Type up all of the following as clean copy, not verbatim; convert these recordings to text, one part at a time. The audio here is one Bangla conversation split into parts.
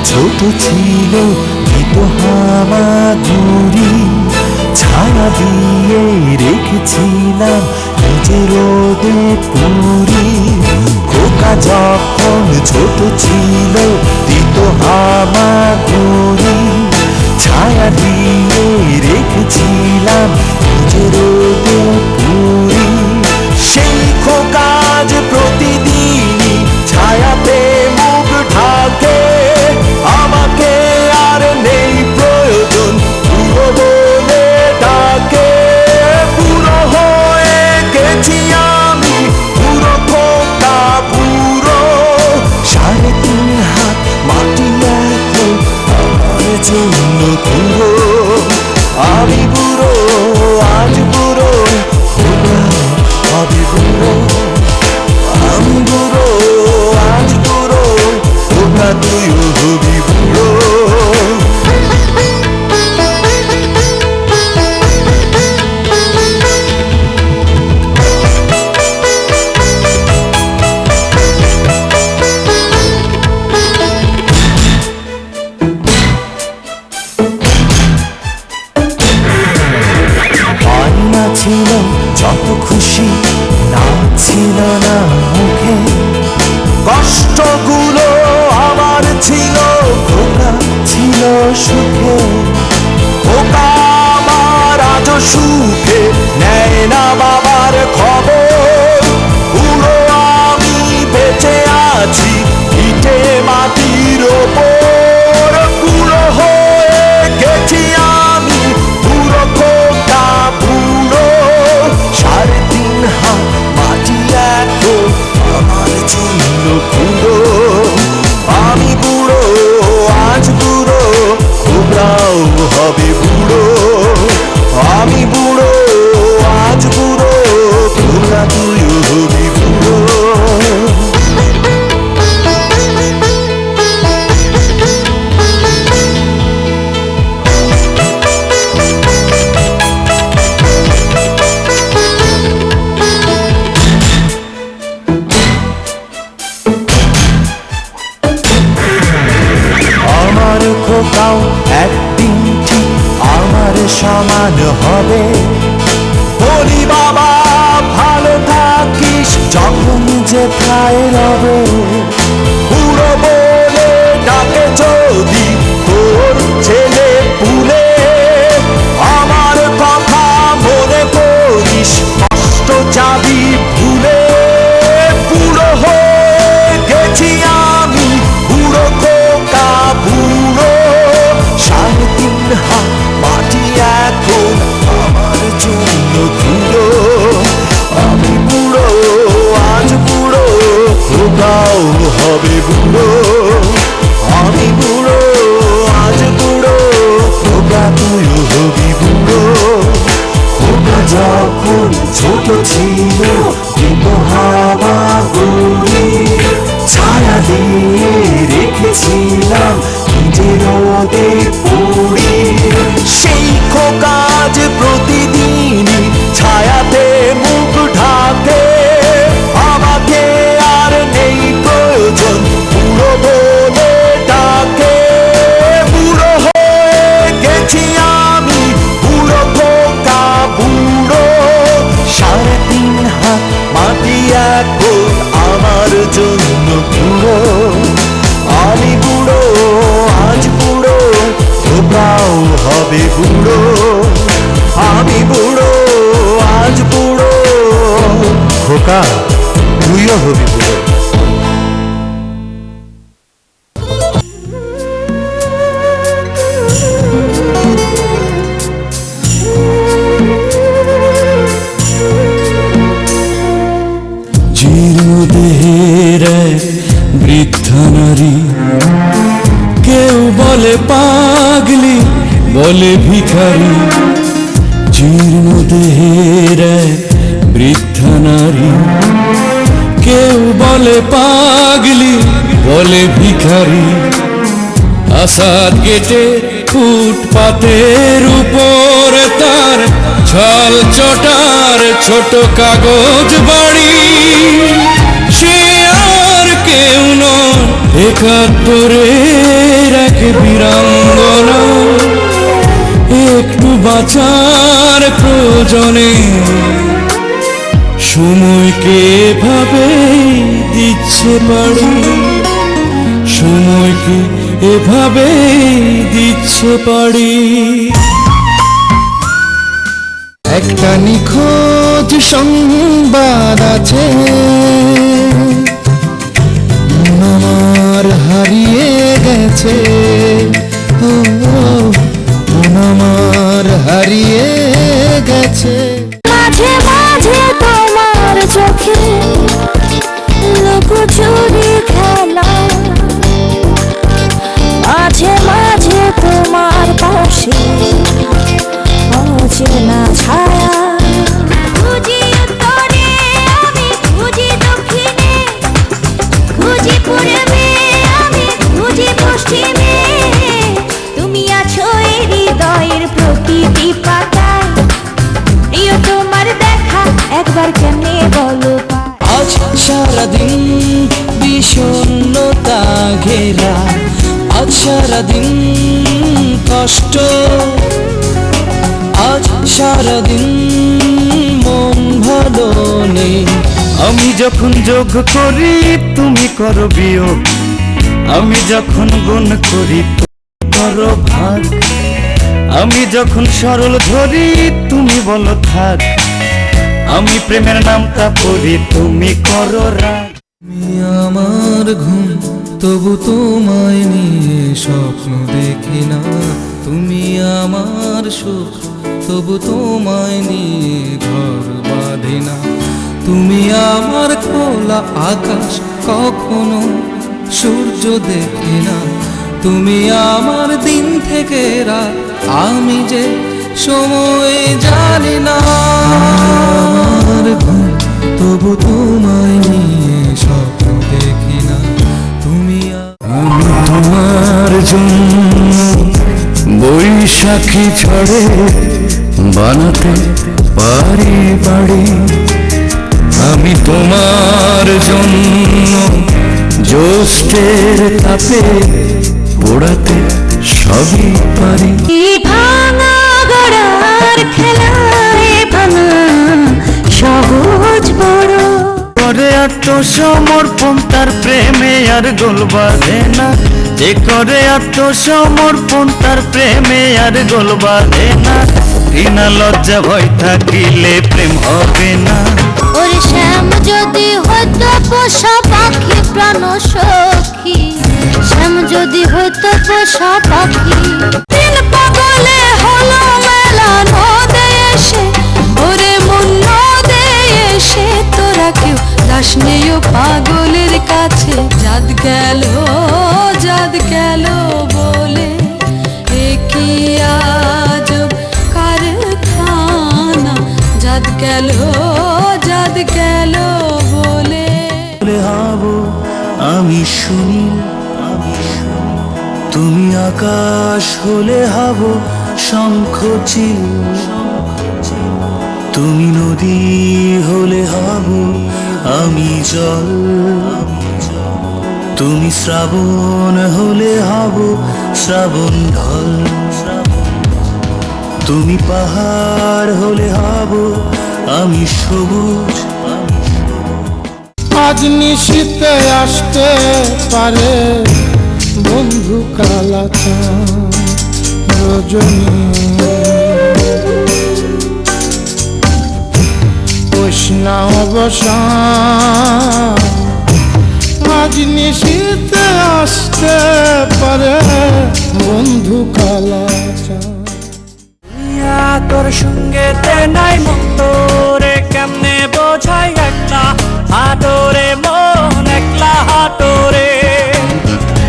ছোট ছিল গীত হামাগুড়ি, ছায়া দিয়ে রেখেছিলাম নিজের রোদে পুরি। খোকা যখন ছোট ছিল দিত হামাগুড়ি, ছায়া দিয়ে রেখেছিলাম নিজের রোদে পুরি। সেই খোকা যে প্রতিদিনই ছায়াতে মুখ ঢাকে, আমাকে আর নেই প্রয়োজন পুরো বলে ডাকে। পুরো হয়ে গেছি আমি পুরো খোকা পুরো, 3.5 হাত মাটি এখন আমার জন্য পুরো। আমি বুড়ো আজ বুড়ো, খোকা হবে বুড়ো। আমি বুড়ো আজ বুড়ো, খোকা তুইও হবি বুড়ো। আয়না ছিল যত খুশি, না ছিল না মুখে। কষ্টগুলো আমার ছিল, খোকা ছিল সুখে। খোকা আমার আজও সুখে নেয় না বাবার খবর। পুরো আমি বেঁচে আছি ইটে মাটির ওপর। পুরো হয়ে গেছি আমি পুরো খোকা পুরো, 3.5 হাত মাটি এখন আমার জন্য পুরো। আমি বুড়ো আজ বুড়ো, খোকাও হবে বুড়ো। আমি বুড়ো আজ বুড়ো, খোকা তুইও হবি বুড়ো। আমার খোকাও একদিন ঠিক আমার সমান হবে। বলি বাবা ভালো থাকিস যখন যেথায় রবে। বুড়ো বলে ডাকে যদি তোর ছেলে পুলে, আমার কথা মনে করিস কষ্ট যাবি ভুলে। বুড়ো হয়ে গেছি আমি বুড়ো খোকা বুড়ো, 3.5 হাত মাটি এখন আমার জন্য পুরো। আমি বুড়ো আজ বুড়ো, খোকাও হবে বুড়ো। আমি বুড়ো আজ বুড়ো, খোকা তুইও হবি বুড়ো। খোকা যখন ছোট ছিল দিত হামাগুড়ি, ছায়া দিয়ে রেখেছিলাম নিজের রোদে পুরি। সেই খোকা যে প্রতিদিনই ছায়াতে মুখ ঢাকে, আমাকে আর নেই প্রয়োজন পুরো বলে ডাকে। বুড়ো হয়ে গেছি আমি পুরো খোকা বুড়ো, 3.5 হাত মাটি এখন আমার জন্য পুরো। আমি বুড়ো আজ বুড়ো, খোকাও হবে বুড়ো। আমি বুড়ো আজ বুড়ো, খোকা তুইও হবি বুড়ো। জীর্ণদেহের বৃদ্ধা নারী, কেউ বলে পাগলি বলে ভিখারি। জীর্ণদেহের বৃদ্ধা নারী, কেউ বলে পাগলি বলে ভিখারি। আসাদ গেটে ফুটপাতের উপর তার ছল চটার ছোট কাগজ বাড়ি। সে আর কেউ নয় 71 এক বীরাঙ্গনা একটু বাঁচার প্রয়োজনে সময়কে এভাবে দিচ্ছে পাড়ি, সময়কে এভাবে দিচ্ছে পাড়ি। একটা নিখোঁজ সংবাদ আছে, মন আমার হারিয়ে গেছে, ও মন আমার হারিয়ে গেছে। মাঝে মাঝে তোমার চোখে লুকোচুরি খেলা, মাঝে মাঝে তোমার পাশে অচেনা ছায়া। খুঁজি উত্তরে আমি খুঁজি দক্ষিণে, খুঁজি পূর্বে আমি খুঁজি পশ্চিমে, তুমি আছো এই হৃদয়ের প্রতিটি পাতায়, প্রিয় তোমার দেখা একবার কেমনে বলো পায়। আজ সারাদিন বিষণ্ণতা ঘেরা, আজ সারাদিন কষ্ট, আজ সারাদিন মন ভালো নেই। আমি যখন যোগ করি তুমি করো বিয়োগ, আমি যখন গুণ করি তুমি করো ভাগ, আমি যখন সরল ধরি তুমি বলো থাক, আমি প্রেমের নামটা পড়ি তুমি করো রাগ। তুমি আমার ঘুম তবু তোমায় নিয়ে স্বপ্ন দেখি না, তুমি আমার সুখ তবু তোমায় নিয়ে ঘর বাঁধি না, তুমি আমার খোলা আকাশ কখনো সূর্য দেখি না, তুমি আমার দিন থেকে রাত আমি যে সময় জানি না। আমার ঘুম তবু তোমায় নিয়ে স্বপ্ন দেখি না, তুমি আমি তোমার জন্য বৈশাখী ঝড়ে বানাতে পারি বাড়ি, আমি তোমার জন্য জ্যৈষ্ঠের তাপে পোড়াতে সবই পারি। ভাঙা গড়ার খেলায় ভাঙা সহজ বড়, করে আত্মসমর্পণ তার প্রেমে আর গোল বাঁধে না, যে করে আত্মসমর্পণ তার প্রেমে আর গোল বাঁধে না, ঘৃণা লজ্জা ভয় থাকিলে প্রেম হবে না। ওরে শ্যাম যদি হইতো পোষা পাখি প্রাণ সখী, শ্যাম যদি হইতো পোষা পাখি, দিন পাগলে হলো মেলা নদে এসে, ওরে মন নদে এসে তোরা কেউ দাস নেও পাগলের কাছে, জাত গেল বলে কি আজব কারখানা, জাত গেল বলে। হব আমি শুনি, তুমি আকাশ হলে হব শঙ্খ চিল, তুমি নদী হলে হব আমি জল, তুমি শ্রাবণ হলে হব শ্রাবণ ঢল, তুমি পাহাড় হলে হব আমি সবুজ। আজ নিশীতে আসতে পারে বন্ধু কালাচাঁদ রজনী, কৃষ্ণা অবসান, আজ নিশীতে আসতে পারে বন্ধু কালাচাঁদ। তোর সঙ্গে নাই মুক্ত রে কেমনে বোঝাই একলা হাটরে মন একলা হাটরে,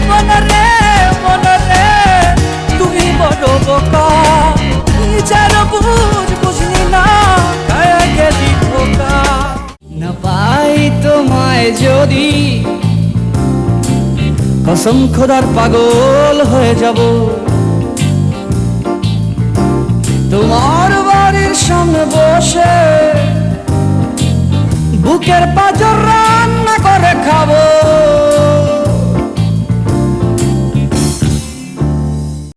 মনরে তুমি বড় বোকা, নিজের বুঝলি না গায়ে গেলি বোকা। না পাই তোমায় যদি কসম খোদার পাগল হয়ে যাব, তোমার বাড়ির সামনে বসে বুকের পাঁজর রান্না করে খাবো,